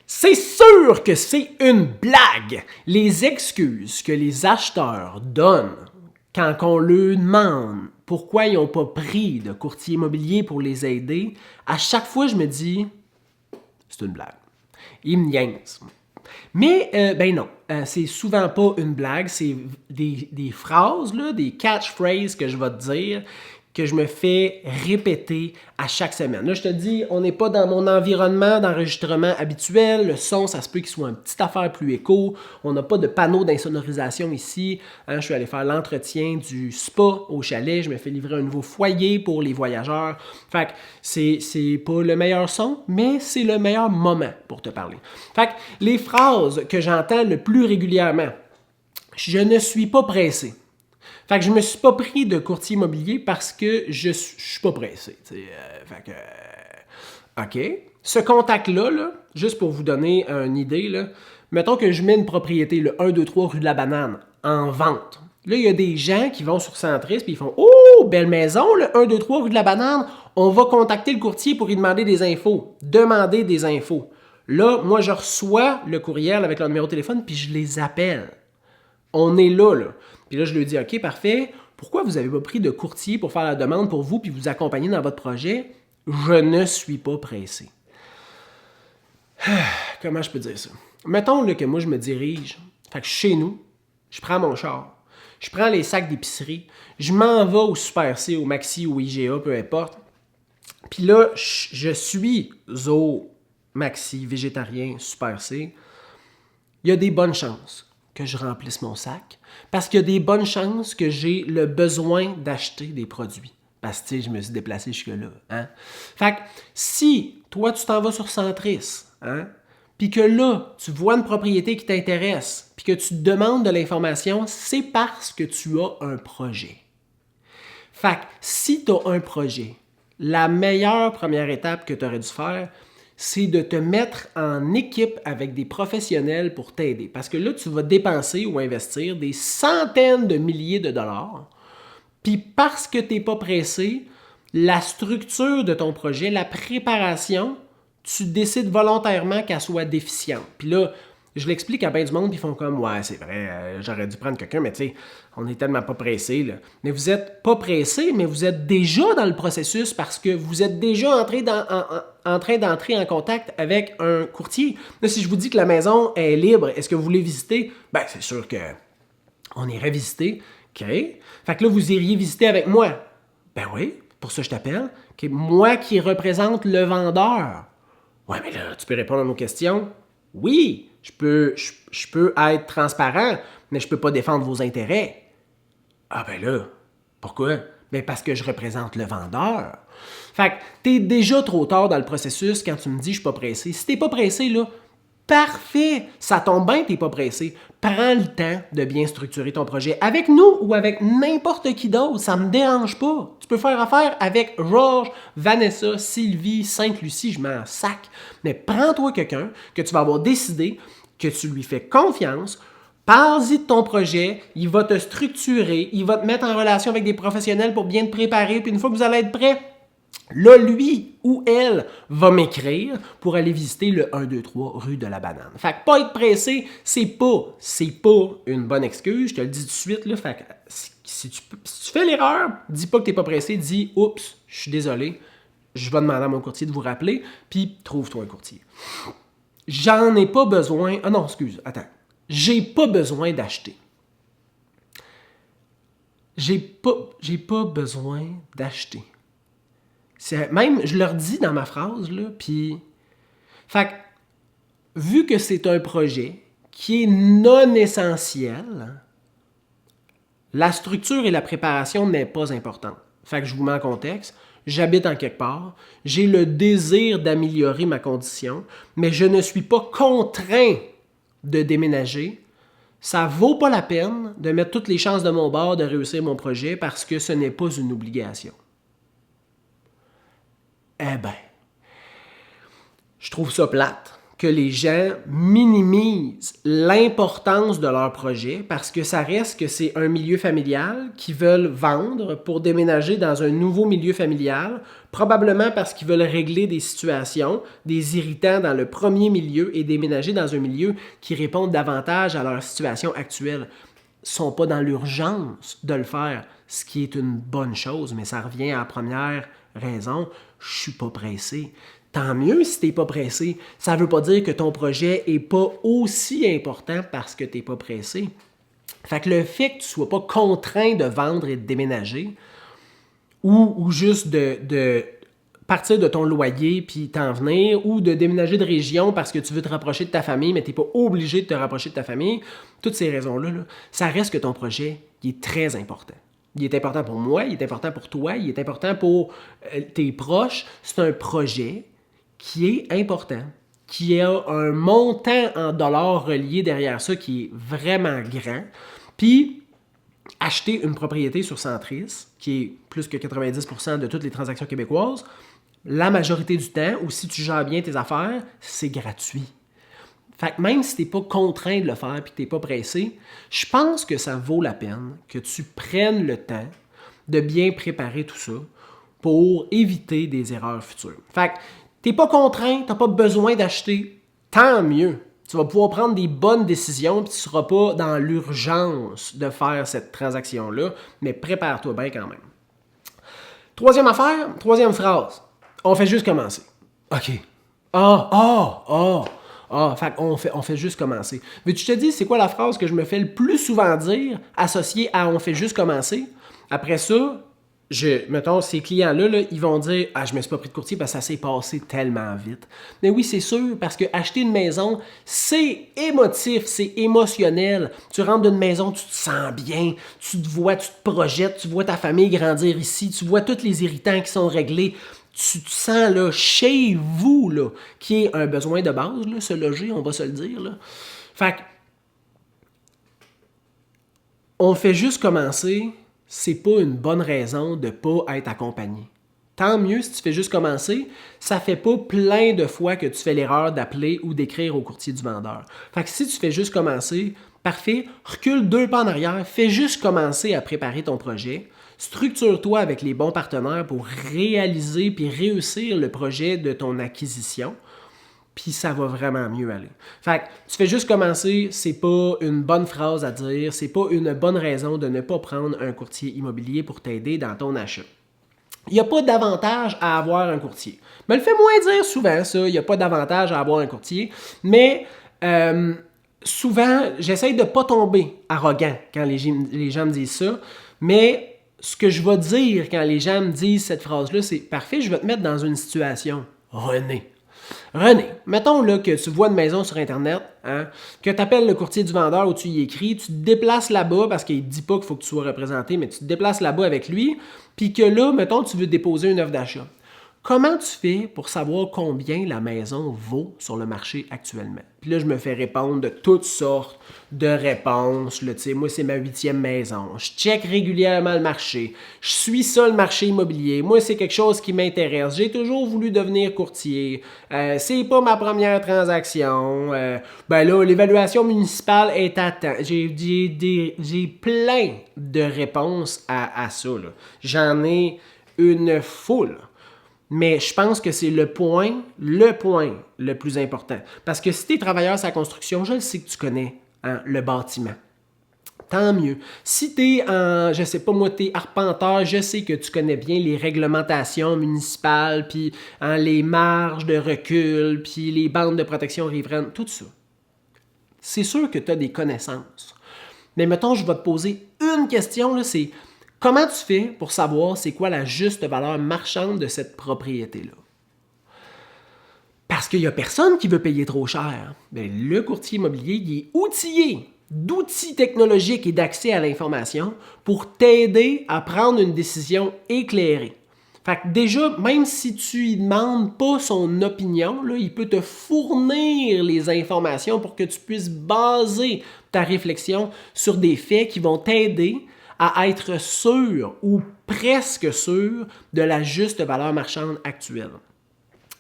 C'est sûr que c'est une blague. Les excuses que les acheteurs donnent quand on leur demande pourquoi ils n'ont pas pris de courtier immobilier pour les aider, à chaque fois, je me dis, c'est une blague. Ils me niaisent. Mais, ben non, c'est souvent pas une blague, c'est des phrases, là, des catchphrases que je vais te dire, que je me fais répéter à chaque semaine. Là, je te dis, on n'est pas dans mon environnement d'enregistrement habituel. Le son, ça se peut qu'il soit une petite affaire plus écho. On n'a pas de panneau d'insonorisation ici. Hein, je suis allé faire l'entretien du spa au chalet. Je me fais livrer un nouveau foyer pour les voyageurs. Fait que c'est pas le meilleur son, mais c'est le meilleur moment pour te parler. Fait que les phrases que j'entends le plus régulièrement, je ne suis pas pressé. Fait que je me suis pas pris de courtier immobilier parce que je suis pas pressé. Fait que, OK. Ce contact-là, là, juste pour vous donner une idée, là, mettons que je mets une propriété, le 1, 2, 3 rue de la Banane, en vente. Là, il y a des gens qui vont sur Centris puis ils font « Oh, belle maison, le 1, 2, 3 rue de la Banane. On va contacter le courtier pour lui demander des infos. Demander des infos. » Là, moi, je reçois le courriel avec leur numéro de téléphone puis je les appelle. On est là, là. Puis là, je lui dis, OK, parfait. Pourquoi vous n'avez pas pris de courtier pour faire la demande pour vous puis vous accompagner dans votre projet? Je ne suis pas pressé. Comment je peux dire ça? Mettons là, que moi, je me dirige. Fait que chez nous, je prends mon char. Je prends les sacs d'épicerie. Je m'en vais au Super C, au Maxi, au IGA, peu importe. Puis là, je suis au Maxi, végétarien, Super C. Il y a des bonnes chances que je remplisse mon sac parce qu'il y a des bonnes chances que j'ai le besoin d'acheter des produits. Parce que, je me suis déplacé jusque-là. Hein? Fait que, si toi, tu t'en vas sur Centris, hein, puis que là, tu vois une propriété qui t'intéresse, puis que tu te demandes de l'information, c'est parce que tu as un projet. Fait que, si tu as un projet, la meilleure première étape que tu aurais dû faire, c'est de te mettre en équipe avec des professionnels pour t'aider. Parce que là, tu vas dépenser ou investir des centaines de milliers de dollars. Puis parce que tu n'es pas pressé, la structure de ton projet, la préparation, tu décides volontairement qu'elle soit déficiente. Puis là, je l'explique à bien du monde, puis ils font comme « Ouais, c'est vrai, j'aurais dû prendre quelqu'un, mais tu sais, on est tellement pas pressé. » là. Mais vous n'êtes pas pressé, mais vous êtes déjà dans le processus parce que vous êtes déjà en train d'entrer en contact avec un courtier. Là, si je vous dis que la maison est libre, est-ce que vous voulez visiter? Ben, c'est sûr que on irait visiter. OK. Fait que là, vous iriez visiter avec moi. Ben oui, pour ça je t'appelle. Okay. Moi qui représente le vendeur. Ouais, mais là, tu peux répondre à nos questions. Oui, je peux être transparent, mais je peux pas défendre vos intérêts. Ah ben là, pourquoi? Ben parce que je représente le vendeur. Fait que t'es déjà trop tard dans le processus quand tu me dis je suis pas pressé. Si t'es pas pressé, là, parfait! Ça tombe bien, t'es pas pressé. Prends le temps de bien structurer ton projet. Avec nous ou avec n'importe qui d'autre, ça me dérange pas. Tu peux faire affaire avec Georges, Vanessa, Sylvie, Sainte-Lucie, je m'en sac. Mais prends-toi quelqu'un que tu vas avoir décidé, que tu lui fais confiance, parle-y de ton projet, il va te structurer, il va te mettre en relation avec des professionnels pour bien te préparer, puis une fois que vous allez être prêt, là, lui ou elle va m'écrire pour aller visiter le 1, 2, 3 rue de la Banane. Fait que pas être pressé, c'est pas une bonne excuse, je te le dis tout de suite, là. Fait que si tu fais l'erreur, dis pas que t'es pas pressé, dis « Oups, je suis désolé, je vais demander à mon courtier de vous rappeler, puis trouve-toi un courtier. » J'en ai pas besoin... Ah non, excuse, attends. J'ai pas besoin d'acheter. J'ai pas besoin d'acheter. Même, je leur dis dans ma phrase, là, puis... Fait que, vu que c'est un projet qui est non essentiel, la structure et la préparation n'est pas importante. Fait que je vous mets en contexte. J'habite en quelque part. J'ai le désir d'améliorer ma condition, mais je ne suis pas contraint de déménager. Ça vaut pas la peine de mettre toutes les chances de mon bord de réussir mon projet parce que ce n'est pas une obligation. Eh ben, je trouve ça plate que les gens minimisent l'importance de leur projet parce que ça reste que c'est un milieu familial qu'ils veulent vendre pour déménager dans un nouveau milieu familial, probablement parce qu'ils veulent régler des situations, des irritants dans le premier milieu et déménager dans un milieu qui répond davantage à leur situation actuelle. Ils ne sont pas dans l'urgence de le faire, ce qui est une bonne chose, mais ça revient à la première raison, je ne suis pas pressé. Tant mieux si tu n'es pas pressé. Ça ne veut pas dire que ton projet n'est pas aussi important parce que tu n'es pas pressé. Fait que le fait que tu ne sois pas contraint de vendre et de déménager, ou juste de partir de ton loyer puis t'en venir, ou de déménager de région parce que tu veux te rapprocher de ta famille, mais tu n'es pas obligé de te rapprocher de ta famille, toutes ces raisons-là, ça reste que ton projet il est très important. Il est important pour moi, il est important pour toi, il est important pour tes proches. C'est un projet qui est important, qui a un montant en dollars relié derrière ça qui est vraiment grand. Puis, acheter une propriété sur Centris, qui est plus que 90% de toutes les transactions québécoises, la majorité du temps, ou si tu gères bien tes affaires, c'est gratuit. Fait que même si tu n'es pas contraint de le faire et que tu n'es pas pressé, je pense que ça vaut la peine que tu prennes le temps de bien préparer tout ça pour éviter des erreurs futures. Fait que tu n'es pas contraint, tu n'as pas besoin d'acheter, tant mieux. Tu vas pouvoir prendre des bonnes décisions et tu ne seras pas dans l'urgence de faire cette transaction-là, mais prépare-toi bien quand même. Troisième affaire, troisième phrase. On fait juste commencer. OK. Fait on fait juste commencer. Veux-tu te dire, c'est quoi la phrase que je me fais le plus souvent dire, associée à on fait juste commencer? Après ça, mettons, ces clients-là, ils vont dire « Ah, je ne me suis pas pris de courtier parce que ça s'est passé tellement vite. » Mais oui, c'est sûr, parce que acheter une maison, c'est émotif, c'est émotionnel. Tu rentres d'une maison, tu te sens bien, tu te vois, tu te projettes, tu vois ta famille grandir ici, tu vois tous les irritants qui sont réglés. Tu te sens là, chez vous, là, qui est un besoin de base, là, se loger, on va se le dire. Là. Fait que, on fait juste commencer, c'est pas une bonne raison de pas être accompagné. Tant mieux si tu fais juste commencer, ça fait pas plein de fois que tu fais l'erreur d'appeler ou d'écrire au courtier du vendeur. Fait que si tu fais juste commencer, parfait, recule 2 pas en arrière, fais juste commencer à préparer ton projet. Structure-toi avec les bons partenaires pour réaliser puis réussir le projet de ton acquisition. Puis ça va vraiment mieux aller. Fait que tu fais juste commencer, c'est pas une bonne phrase à dire, c'est pas une bonne raison de ne pas prendre un courtier immobilier pour t'aider dans ton achat. Il n'y a pas d'avantage à avoir un courtier. Me le fait moins dire souvent, ça, il n'y a pas d'avantage à avoir un courtier, mais souvent, j'essaye de ne pas tomber arrogant quand les gens me disent ça, mais ce que je vais dire quand les gens me disent cette phrase-là, c'est « Parfait, je vais te mettre dans une situation. René, mettons là, que tu vois une maison sur Internet, hein, que tu appelles le courtier du vendeur ou tu y écris, tu te déplaces là-bas parce qu'il ne dit pas qu'il faut que tu sois représenté, mais tu te déplaces là-bas avec lui, puis que là, mettons, tu veux déposer une offre d'achat. Comment tu fais pour savoir combien la maison vaut sur le marché actuellement? Puis là, je me fais répondre de toutes sortes de réponses. Là, moi, c'est ma 8e maison. Je check régulièrement le marché. Je suis ça, le marché immobilier. Moi, c'est quelque chose qui m'intéresse. J'ai toujours voulu devenir courtier. C'est pas ma première transaction. Ben là, l'évaluation municipale est à temps. J'ai plein de réponses à ça. Là. J'en ai une foule. Mais je pense que c'est le point le plus important. Parce que si tu es travailleur sur la construction, je le sais que tu connais le bâtiment. Tant mieux. Si tu es je sais pas moi, tu es arpenteur, je sais que tu connais bien les réglementations municipales, puis les marges de recul, puis les bandes de protection riveraine, tout ça. C'est sûr que tu as des connaissances. Mais mettons, je vais te poser une question, là, c'est comment tu fais pour savoir c'est quoi la juste valeur marchande de cette propriété-là? Parce qu'il n'y a personne qui veut payer trop cher. Bien, le courtier immobilier il est outillé d'outils technologiques et d'accès à l'information pour t'aider à prendre une décision éclairée. Fait que déjà, même si tu lui demandes pas son opinion, là, il peut te fournir les informations pour que tu puisses baser ta réflexion sur des faits qui vont t'aider à être sûr ou presque sûr de la juste valeur marchande actuelle.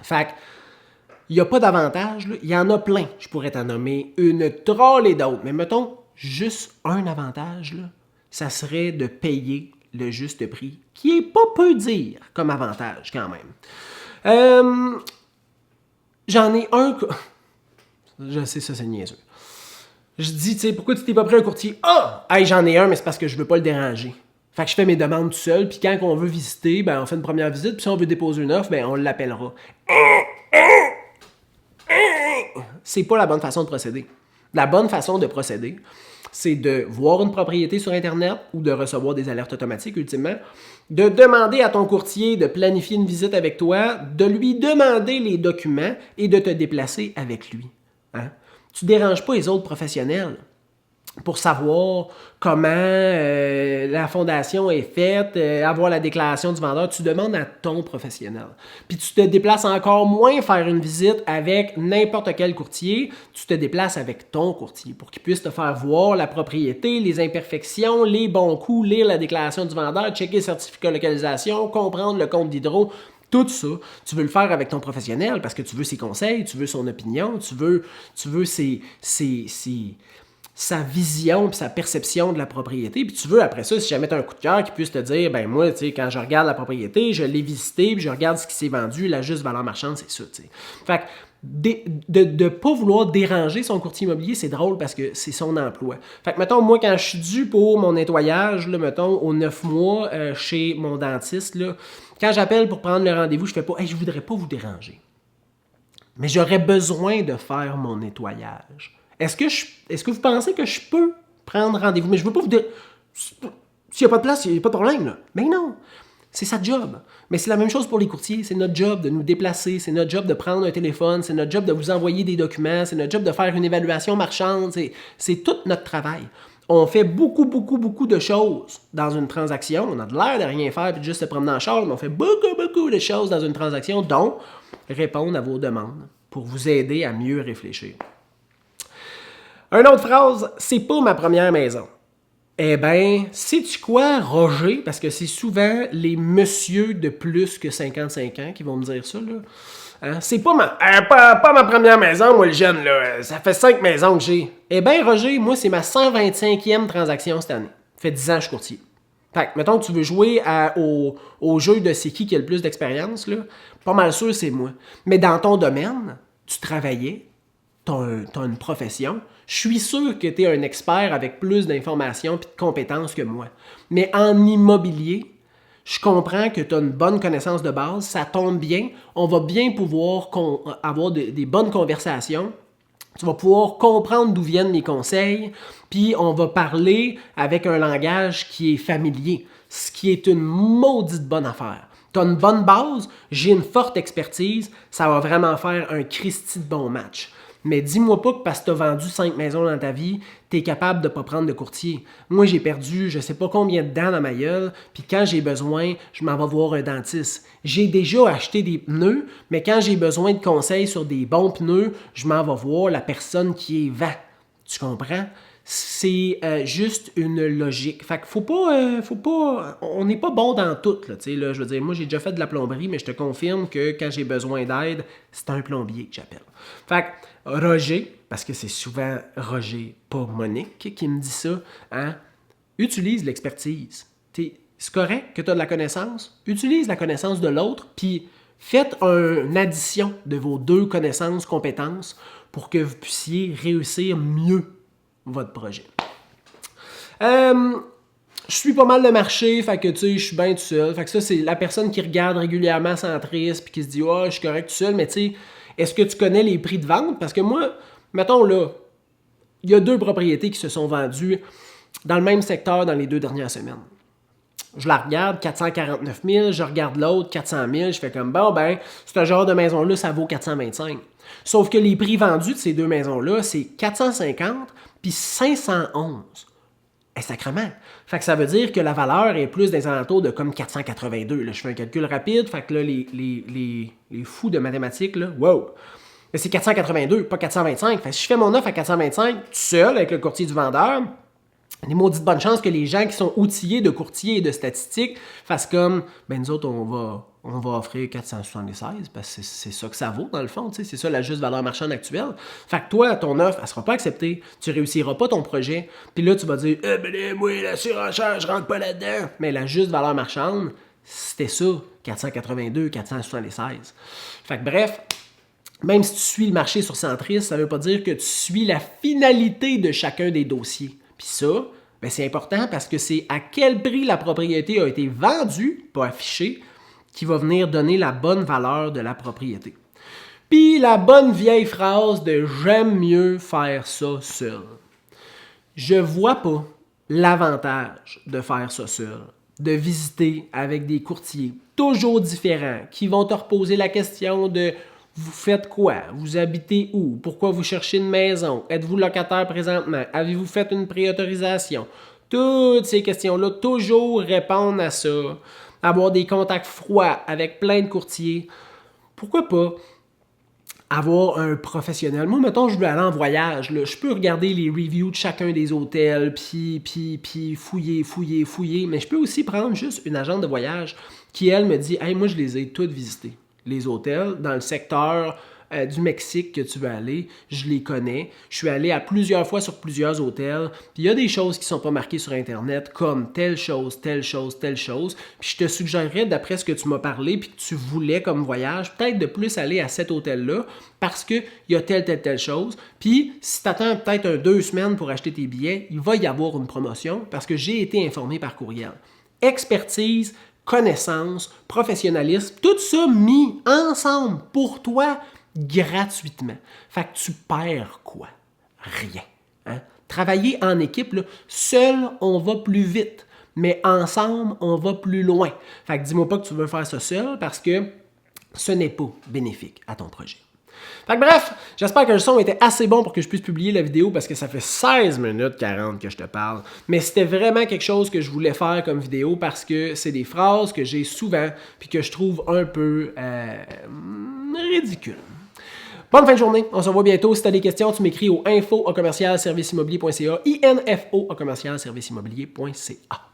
Fait que, Il n'y a pas d'avantage, là. Il y en a plein. Je pourrais t'en nommer une trollée et d'autres. Mais mettons, juste un avantage, là, ça serait de payer le juste prix, qui est pas peu dire comme avantage quand même. J'en ai un... Je sais, ça c'est niaiseux. Je dis, tu sais, pourquoi tu t'es pas pris un courtier? Ah! Hey, j'en ai un, mais c'est parce que je veux pas le déranger. Fait que je fais mes demandes tout seul, puis quand on veut visiter, ben on fait une première visite, puis si on veut déposer une offre, ben on l'appellera. C'est pas la bonne façon de procéder. La bonne façon de procéder, c'est de voir une propriété sur Internet ou de recevoir des alertes automatiques, ultimement, de demander à ton courtier de planifier une visite avec toi, de lui demander les documents et de te déplacer avec lui. Hein? Tu ne déranges pas les autres professionnels pour savoir comment la fondation est faite, avoir la déclaration du vendeur. Tu demandes à ton professionnel. Puis tu te déplaces encore moins faire une visite avec n'importe quel courtier. Tu te déplaces avec ton courtier pour qu'il puisse te faire voir la propriété, les imperfections, les bons coups, lire la déclaration du vendeur, checker le certificat de localisation, comprendre le compte d'hydro. Tout ça, tu veux le faire avec ton professionnel parce que tu veux ses conseils, tu veux son opinion, tu veux sa vision et sa perception de la propriété. Puis tu veux, après ça, si jamais tu as un coup de cœur, qu'il puisse te dire, ben moi, tu sais, quand je regarde la propriété, je l'ai visité, puis je regarde ce qui s'est vendu, la juste valeur marchande, c'est ça, tu sais. Fait que de ne pas vouloir déranger son courtier immobilier, c'est drôle parce que c'est son emploi. Fait que, mettons, moi, quand je suis dû pour mon nettoyage, là, mettons, aux 9 mois, chez mon dentiste, là, quand j'appelle pour prendre le rendez-vous, je fais pas, hey, je voudrais pas vous déranger. Mais j'aurais besoin de faire mon nettoyage. Est-ce que vous pensez que je peux prendre rendez-vous? Mais je ne veux pas vous dire... S'il n'y a pas de place, il n'y a pas de problème. Là. Mais non, c'est sa job. Mais c'est la même chose pour les courtiers. C'est notre job de nous déplacer. C'est notre job de prendre un téléphone. C'est notre job de vous envoyer des documents. C'est notre job de faire une évaluation marchande. C'est tout notre travail. On fait beaucoup de choses dans une transaction. On a de l'air de rien faire et de juste se promener en char, mais on fait beaucoup de choses dans une transaction, dont répondre à vos demandes pour vous aider à mieux réfléchir. Une autre phrase, c'est pas ma première maison. Eh bien, sais-tu quoi, Roger? Parce que c'est souvent les messieurs de plus que 55 ans qui vont me dire ça, là. Hein? C'est pas ma première maison, moi, le jeune, là. Ça fait 5 maisons que j'ai. Eh bien, Roger, moi, c'est ma 125e transaction cette année. Ça fait 10 ans que je suis courtier. Fait que, mettons que tu veux jouer au jeu de c'est qui a le plus d'expérience, là, pas mal sûr, c'est moi. Mais dans ton domaine, tu travaillais, t'as une profession, je suis sûr que tu es un expert avec plus d'informations et de compétences que moi. Mais en immobilier, je comprends que tu as une bonne connaissance de base, ça tombe bien, on va bien pouvoir avoir des bonnes conversations. Tu vas pouvoir comprendre d'où viennent mes conseils, puis on va parler avec un langage qui est familier, ce qui est une maudite bonne affaire. Tu as une bonne base, j'ai une forte expertise, ça va vraiment faire un Christy de bon match. Mais dis-moi pas que parce que tu as vendu 5 maisons dans ta vie, tu es capable de ne pas prendre de courtier. Moi, j'ai perdu je sais pas combien de dents dans ma gueule, puis quand j'ai besoin, je m'en vais voir un dentiste. J'ai déjà acheté des pneus, mais quand j'ai besoin de conseils sur des bons pneus, je m'en vais voir la personne qui est vend. Tu comprends? C'est juste une logique. Fait que faut pas, on n'est pas bon dans tout, là, je veux dire, moi j'ai déjà fait de la plomberie, mais je te confirme que quand j'ai besoin d'aide, c'est un plombier que j'appelle. Fait que Roger, parce que c'est souvent Roger, pas Monique, qui me dit ça, hein, utilise l'expertise. C'est correct que tu as de la connaissance, utilise la connaissance de l'autre, puis faites une addition de vos deux connaissances, compétences, pour que vous puissiez réussir mieux votre projet. Je suis pas mal le marché, fait que tu sais, je suis bien tout seul. Fait que ça, c'est la personne qui regarde régulièrement Centris puis qui se dit « Ah, je suis correct tout seul », mais tu sais, est-ce que tu connais les prix de vente? Parce que moi, mettons là, il y a 2 propriétés qui se sont vendues dans le même secteur dans les 2 dernières semaines. Je la regarde, 449 000, je regarde l'autre, 400 000, je fais comme, bon, ben, ce genre de maison-là, ça vaut 425. Sauf que les prix vendus de ces 2 maisons-là, c'est 450 puis 511. Et sacrément. Fait que ça veut dire que la valeur est plus des alentours de comme 482. Là. Je fais un calcul rapide, fait que là, les fous de mathématiques, là, wow! Mais c'est 482, pas 425. Fait que si je fais mon offre à 425, tout seul, avec le courtier du vendeur, des maudites bonnes chances que les gens qui sont outillés de courtiers et de statistiques fassent comme, ben nous autres, on va offrir 476 parce que c'est ça que ça vaut dans le fond, c'est ça la juste valeur marchande actuelle. Fait que toi, ton offre, elle sera pas acceptée, tu réussiras pas ton projet, puis là, tu vas dire, ben moi, la surenchère, je rentre pas là-dedans. Mais la juste valeur marchande, c'était ça, 482, 476. Fait que bref, même si tu suis le marché sur Centris, ça veut pas dire que tu suis la finalité de chacun des dossiers. Puis ça, ben c'est important parce que c'est à quel prix la propriété a été vendue, pas affichée, qui va venir donner la bonne valeur de la propriété. Puis la bonne vieille phrase de « j'aime mieux faire ça seul ». Je vois pas l'avantage de faire ça seul, de visiter avec des courtiers toujours différents qui vont te reposer la question de vous faites quoi? Vous habitez où? Pourquoi vous cherchez une maison? Êtes-vous locataire présentement? Avez-vous fait une préautorisation? Toutes ces questions-là, toujours répondre à ça. Avoir des contacts froids avec plein de courtiers. Pourquoi pas avoir un professionnel? Moi, mettons, je veux aller en voyage. Là. Je peux regarder les reviews de chacun des hôtels, puis fouiller. Mais je peux aussi prendre juste une agente de voyage qui, elle, me dit « Hey, moi, je les ai toutes visités. Les hôtels dans le secteur du Mexique que tu veux aller, je les connais. Je suis allé à plusieurs fois sur plusieurs hôtels. Puis il y a des choses qui ne sont pas marquées sur Internet comme telle chose. Puis je te suggérerais, d'après ce que tu m'as parlé puis que tu voulais comme voyage, peut-être de plus aller à cet hôtel-là parce qu'il y a telle chose. Puis si tu attends peut-être 2 semaines pour acheter tes billets, il va y avoir une promotion parce que j'ai été informé par courriel. Expertise, connaissance, professionnalisme, tout ça mis ensemble pour toi gratuitement. Fait que tu perds quoi? Rien. Hein? Travailler en équipe, là, seul, on va plus vite, mais ensemble, on va plus loin. Fait que dis-moi pas que tu veux faire ça seul parce que ce n'est pas bénéfique à ton projet. Fait que bref, j'espère que le son était assez bon pour que je puisse publier la vidéo parce que ça fait 16 minutes 40 que je te parle. Mais c'était vraiment quelque chose que je voulais faire comme vidéo parce que c'est des phrases que j'ai souvent puis que je trouve un peu ridicules. Bonne fin de journée, on se revoit bientôt. Si tu as des questions, tu m'écris au info@serviceimmobilier.ca, info@serviceimmobilier.ca.